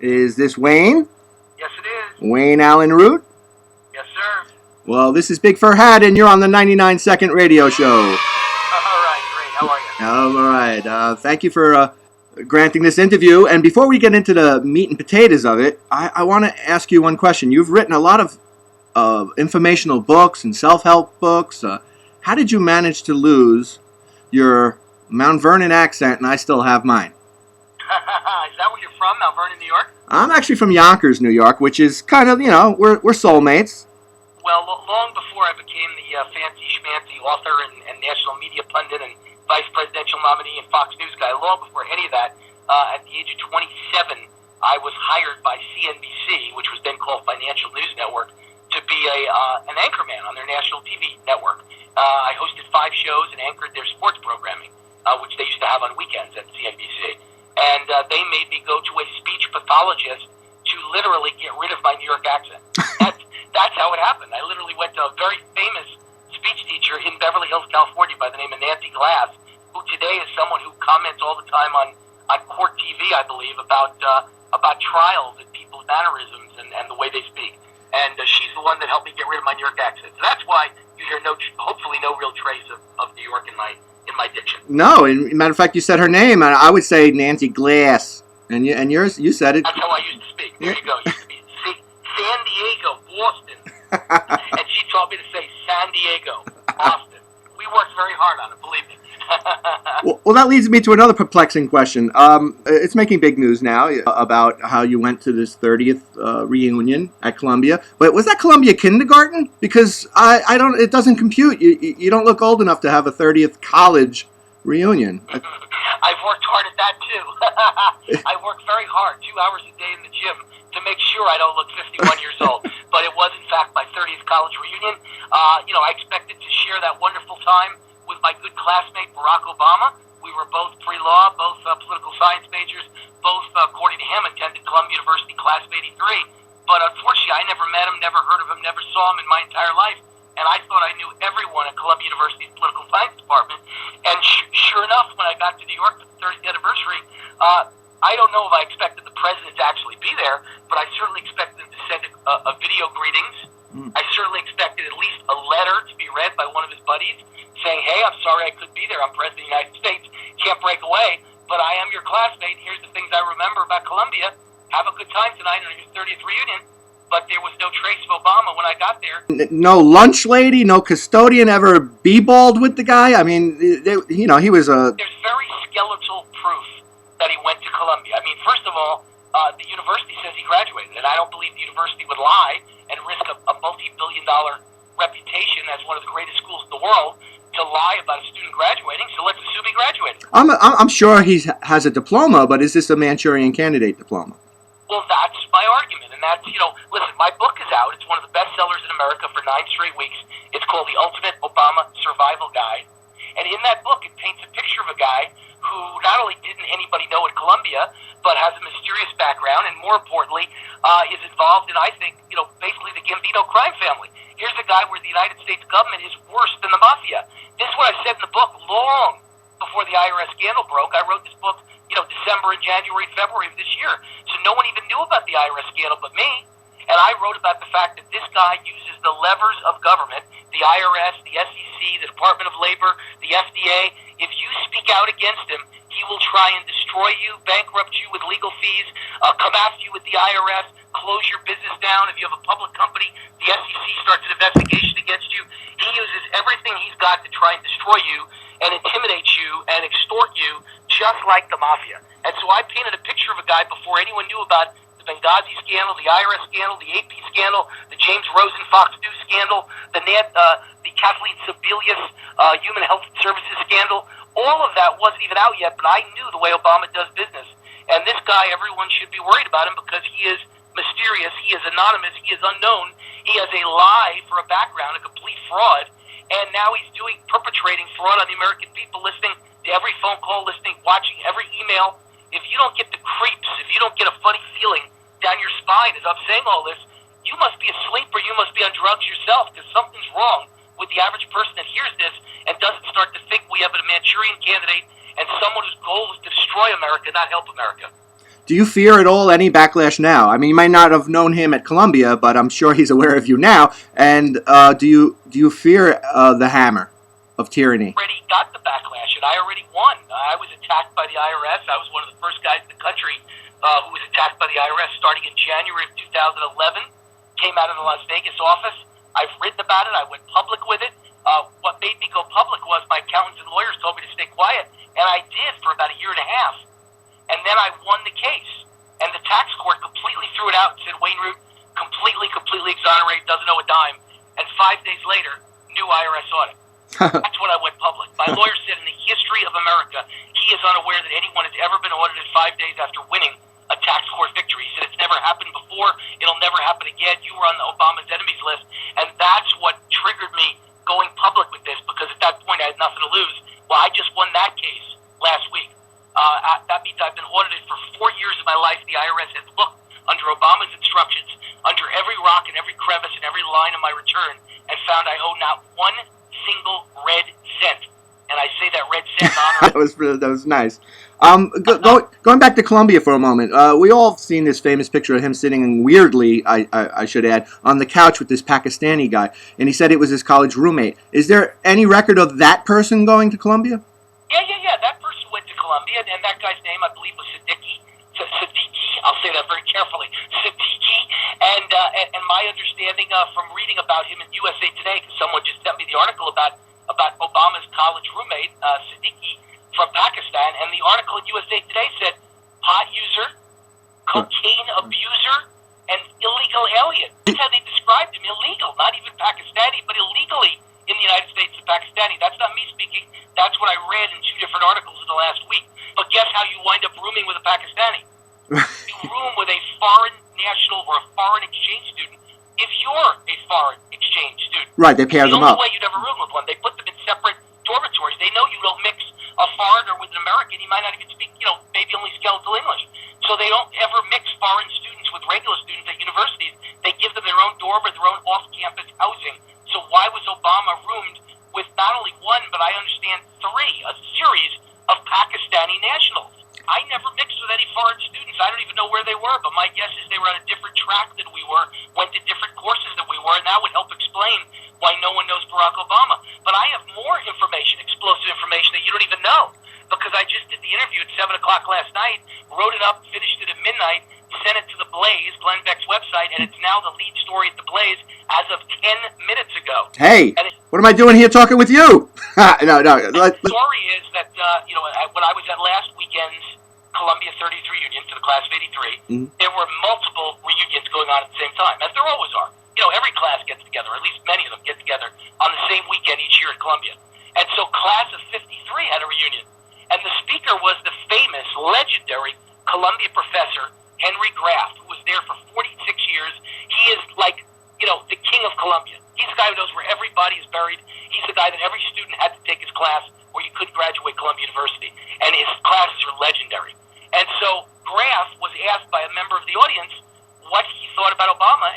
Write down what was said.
Is this Wayne? Yes, it is. Wayne Allyn Root? Yes, sir. Well, this is Big Fur Hat, and you're on the 99 Second Radio Show. All right, great. How are you? All right. Thank you for granting this interview. And before we get into the meat and potatoes of it, I want to ask you one question. You've written a lot of informational books and self-help books. How did you manage to lose your Mount Vernon accent, and I still have mine? Is that where you're from, Mount Vernon, New York? I'm actually from Yonkers, New York, which is kind of, we're soulmates. Well, long before I became the fancy-schmancy author and national media pundit and vice presidential nominee and Fox News guy, long before any of that, at the age of 27, I was hired by CNBC, which was then called Financial News Network, to be an anchorman on their national TV network. I hosted 5 shows and anchored their sports programming, which they used to have on weekends at CNBC. And they made me go to a speech pathologist to literally get rid of my New York accent. That's how it happened. I literally went to a very famous speech teacher in Beverly Hills, California by the name of Nancy Glass, who today is someone who comments all the time on court TV, I believe, about trials and people's mannerisms and the way they speak. And she's the one that helped me get rid of my New York accent. So that's why you hear hopefully no real trace of New York in my diction. No, as a matter of fact, you said her name, and I would say Nancy Glass, and yours, you said it. That's how I used to speak. There you go. It used to be San Diego, Boston, and she taught me to say San Diego, Boston. We worked very hard on it, believe me. Well, that leads me to another perplexing question. It's making big news now about how you went to this 30th reunion at Columbia. But was that Columbia kindergarten? Because I don't. It doesn't compute. You don't look old enough to have a 30th college reunion. I've worked hard at that too. I work very hard, 2 hours a day in the gym to make sure I don't look 51 years old. But it was in fact my 30th college reunion. I expected to share that wonderful time with my good classmate Barack Obama. We were both pre-law, both political science majors, both, according to him, attended Columbia University class of '83. But unfortunately, I never met him, never heard of him, never saw him in my entire life. And I thought I knew everyone at Columbia University's political science department. And sure enough, when I got to New York for the 30th anniversary, I don't know if I expected the president to actually be there, but I certainly expected him to send a video greetings. I certainly expected at least a letter to be read by one of his buddies saying, hey, I'm sorry I couldn't be there. I'm President of the United States. Can't break away, but I am your classmate. Here's the things I remember about Columbia. Have a good time tonight on your 30th reunion. But there was no trace of Obama when I got there. No lunch lady, no custodian ever b-balled with the guy? I mean, he was a... There's very skeletal proof that he went to Columbia. I mean, first of all, the university says he graduated, and I don't believe the university would lie and risk a multi-billion-dollar reputation as one of the greatest schools in the world to lie about a student graduating, so let's assume he graduated. I'm sure he has a diploma, but is this a Manchurian Candidate diploma? Well, that's my argument, and that's, listen, my book is out. It's one of the best sellers in America for 9 straight weeks. It's called The Ultimate Obama Survival Guide. And in that book, it paints a picture of a guy who not only didn't anybody know at Columbia, but has a mysterious background, and more importantly, is involved in, I think, basically the Gambino crime family. Here's a guy where the United States government is worse than the mafia. This is what I said in the book long before the IRS scandal broke. I wrote this book, December and January and February of this year. So no one even knew about the IRS scandal but me. And I wrote about the fact that this guy uses the levers of government, the IRS, the SEC, the Department of Labor, the FDA. If you speak out against him, he will try and destroy you, bankrupt you with legal fees, come after you with the IRS, close your business down. If you have a public company, the SEC starts an investigation against you. He uses everything he's got to try and destroy you and intimidate you and extort you, just like the mafia. And so I painted a picture of a guy before anyone knew about the Benghazi scandal, the IRS scandal, the AP scandal, the James Rosen Fox News scandal, the Kathleen Sebelius Human Health Services scandal. All of that wasn't even out yet, but I knew the way Obama does business. And this guy, everyone should be worried about him because he is mysterious, he is anonymous, he is unknown, he has a lie for a background, a complete fraud, and now he's perpetrating fraud on the American people, listening to every phone call, watching every email. If you don't get the creeps, if you don't get a funny feeling down your spine as I'm saying all this, you must be asleep or you must be on drugs yourself, because something's wrong with the average person that hears this and doesn't start to think we have a Manchurian Candidate and someone whose goal is to destroy America, not help America. Do you fear at all any backlash now? I mean, you might not have known him at Columbia, but I'm sure he's aware of you now. And do you fear the hammer of tyranny? Already got the backlash, and I already won. I was attacked by the IRS. I was one of the first guys in the country who was attacked by the IRS starting in January of 2011. Came out of the Las Vegas office. I've written about it. I went public with it. What made me go public was my accountants and lawyers told me to stay quiet, and I did for about a year and a half. And then I won the case. And the tax court completely threw it out and said, Wayne Root, completely exonerated, doesn't owe a dime. And 5 days later, new IRS audit. That's when I went public. My lawyer said in the history of America, he is unaware that anyone has ever been audited 5 days after winning a tax court victory. He said it's never happened before. It'll never happen again. You were on the Obama's enemies list. And that's what triggered me going public with this, because at that point I had nothing to lose. Well, I just won that case last week. That means I've been audited for 4 years of my life. The IRS has looked under Obama's instructions, under every rock and every crevice and every line of my return, and found I owe not one single red cent. And I say that red cent honorably. That was nice. Going back to Columbia for a moment, we all have seen this famous picture of him sitting weirdly, I should add, on the couch with this Pakistani guy, and he said it was his college roommate. Is there any record of that person going to Columbia? Yeah. That person went to Columbia, and that guy's name, I believe, was Siddiqui. I'll say that very carefully. Siddiqui. And my understanding from reading about him in USA Today, because someone just sent me the article about Obama's college roommate, Siddiqui, from Pakistan, and the article in USA Today said pot user, cocaine abuser, and illegal alien. That's how they described him, illegal, not even Pakistani, but illegally in the United States of Pakistani. That's not me speaking. That's what I read in 2 different articles in the last week. But guess how you wind up rooming with a Pakistani? You room with a foreign national or a foreign exchange student if you're a foreign exchange student. Right, they pair them up. The only way you'd ever room with one. They put them in separate dormitories. They know you don't mix a foreigner with an American. He might not even speak, maybe only skeletal English. So they don't ever mix foreign students with regular students at universities. They give them their own dorm or their own off-campus housing. So why was Obama roomed with not only one, but I understand 3, a series of Pakistani nationals? I never mixed with any foreign students. I don't even know where they were, but my guess is they were on a different track than we were, went to different courses than we were, and that would help explain why no one knows Barack Obama. But I have more information, explosive information that you don't even know, because I just did the interview at 7 o'clock last night, wrote it up, finished it at midnight, sent it to The Blaze, Glenn Beck's website, and it's now the lead story at The Blaze as of 10 minutes ago. Hey, what am I doing here talking with you? No. The story is that, when I was at last weekend's Columbia 30th reunion for the class of 83, there were multiple reunions going on at the same time, as there always are. Every class gets together, or at least many of them get together on the same weekend each year at Columbia. And so class of 53 had a reunion. And the speaker was the famous, legendary Columbia professor, Henry Graff, who was there for 46 years. He is like, the king of Columbia. He's the guy who knows where everybody is buried. He's the guy that every student had to take his class or you couldn't graduate Columbia University. And his classes are legendary. And so Graff was asked by a member of the audience what he thought about Obama.